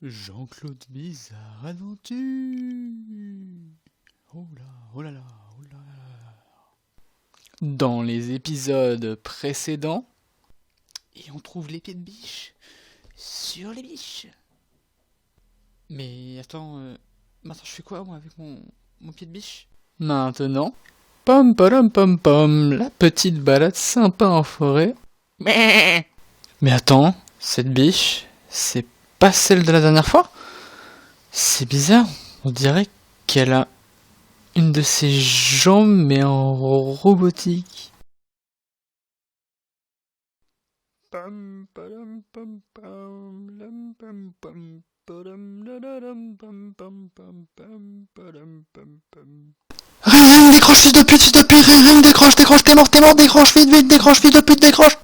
Jean-Claude Bizarre Aventure. Oh là, oh là là, oh là là. Dans les épisodes précédents, et on trouve les pieds de biche sur les biches. Mais attends, maintenant je fais quoi moi avec mon pied de biche? Maintenant, pom pom pom pom, la petite balade sympa en forêt. Mais attends, cette biche, c'est pas celle de la dernière fois? C'est bizarre, on dirait qu'elle a une de ses jambes mais en robotique. Pam, padam, pam, pam, lam, pam, pam, padam, dadadam, pam, pam, pam, pam, padam, pam, pam. Rien, décroche, fils de pute, rien, décroche, t'es mort, décroche, vite, décroche, fils de pute, décroche.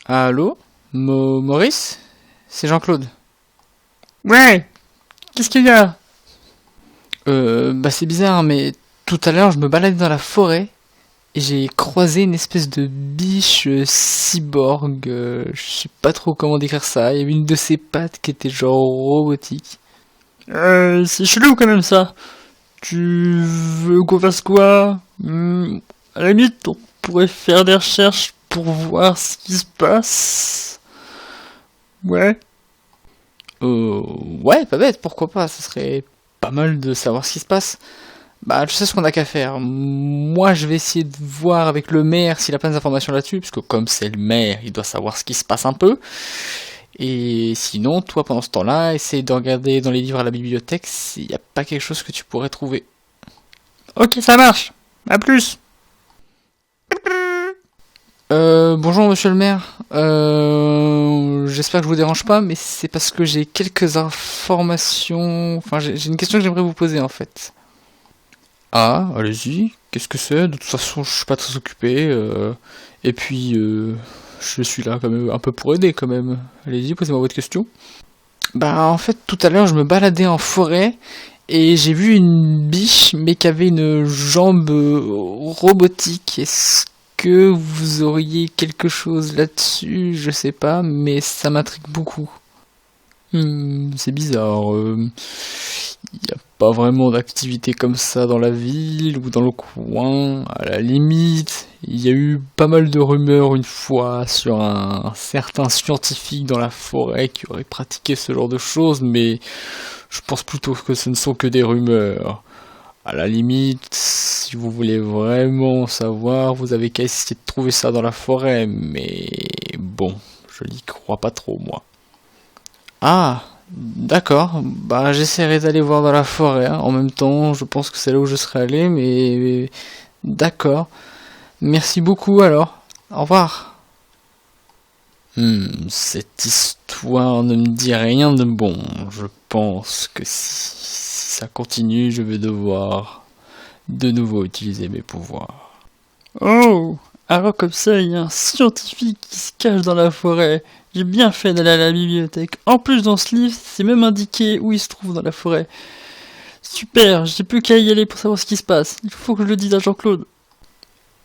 Allô? Maurice? C'est Jean-Claude. Ouais, qu'est-ce qu'il y a? Bah c'est bizarre, mais tout à l'heure je me baladais dans la forêt et j'ai croisé une espèce de biche cyborg, je sais pas trop comment décrire ça, il y avait une de ses pattes qui était genre robotique. C'est chelou quand même ça. Tu veux qu'on fasse quoi? À la limite, on pourrait faire des recherches pour voir ce qui se passe. Ouais. Ouais, pas bête, pourquoi pas, ça serait pas mal de savoir ce qui se passe. Bah, je sais ce qu'on a qu'à faire. Moi, je vais essayer de voir avec le maire s'il a plein d'informations là-dessus, parce que comme c'est le maire, il doit savoir ce qui se passe un peu. Et sinon, toi, pendant ce temps-là, essaye de regarder dans les livres à la bibliothèque s'il n'y a pas quelque chose que tu pourrais trouver. Ok, ça marche. À plus. Bonjour monsieur le maire. J'espère que je vous dérange pas, mais c'est parce que j'ai quelques informations. Enfin, j'ai une question que j'aimerais vous poser en fait. Ah, allez-y. Qu'est-ce que c'est? De toute façon, je suis pas très occupé. Et puis, je suis là quand même un peu pour aider quand même. Allez-y, posez-moi votre question. Bah, en fait, tout à l'heure, je me baladais en forêt et j'ai vu une biche, mais qui avait une jambe robotique. Est-ce que vous auriez quelque chose là-dessus? Je sais pas, mais ça m'intrigue beaucoup. C'est bizarre. Il n'y a pas vraiment d'activité comme ça dans la ville ou dans le coin. À la limite, il y a eu pas mal de rumeurs une fois sur un certain scientifique dans la forêt qui aurait pratiqué ce genre de choses, mais je pense plutôt que ce ne sont que des rumeurs. À la limite, si vous voulez vraiment savoir, vous avez qu'à essayer de trouver ça dans la forêt, mais bon, je n'y crois pas trop moi. Ah, d'accord. Bah, j'essaierai d'aller voir dans la forêt, hein. En même temps, je pense que c'est là où je serais allé, mais d'accord. Merci beaucoup alors. Au revoir. Cette histoire ne me dit rien de bon. Je pense que si ça continue, je vais devoir de nouveau utiliser mes pouvoirs. Oh, alors comme ça, il y a un scientifique qui se cache dans la forêt. J'ai bien fait d'aller à la bibliothèque. En plus, dans ce livre, c'est même indiqué où il se trouve dans la forêt. Super, j'ai plus qu'à y aller pour savoir ce qui se passe. Il faut que je le dise à Jean-Claude.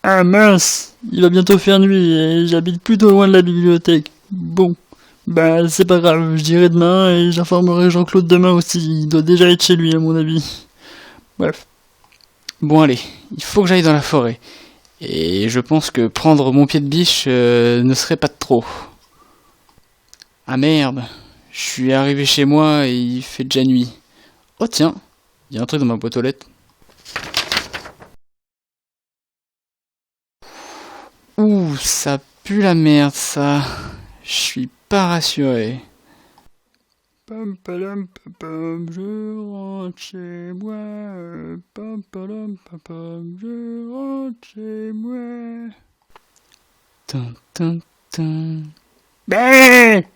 Ah mince, il va bientôt faire nuit et j'habite plutôt loin de la bibliothèque. Bon, bah c'est pas grave, je dirai demain et j'informerai Jean-Claude demain aussi. Il doit déjà être chez lui à mon avis. Bref. Bon allez, il faut que j'aille dans la forêt. Et je pense que prendre mon pied de biche ne serait pas de trop. Ah merde, je suis arrivé chez moi et il fait déjà nuit. Oh tiens, il y a un truc dans ma boîte aux lettres. Ouh, ça pue la merde ça. Je suis pas rassuré. Pam padam pam pam, je rentre chez moi. Pam padam pam pam, je rentre chez moi. Tin, tin, tin. Bé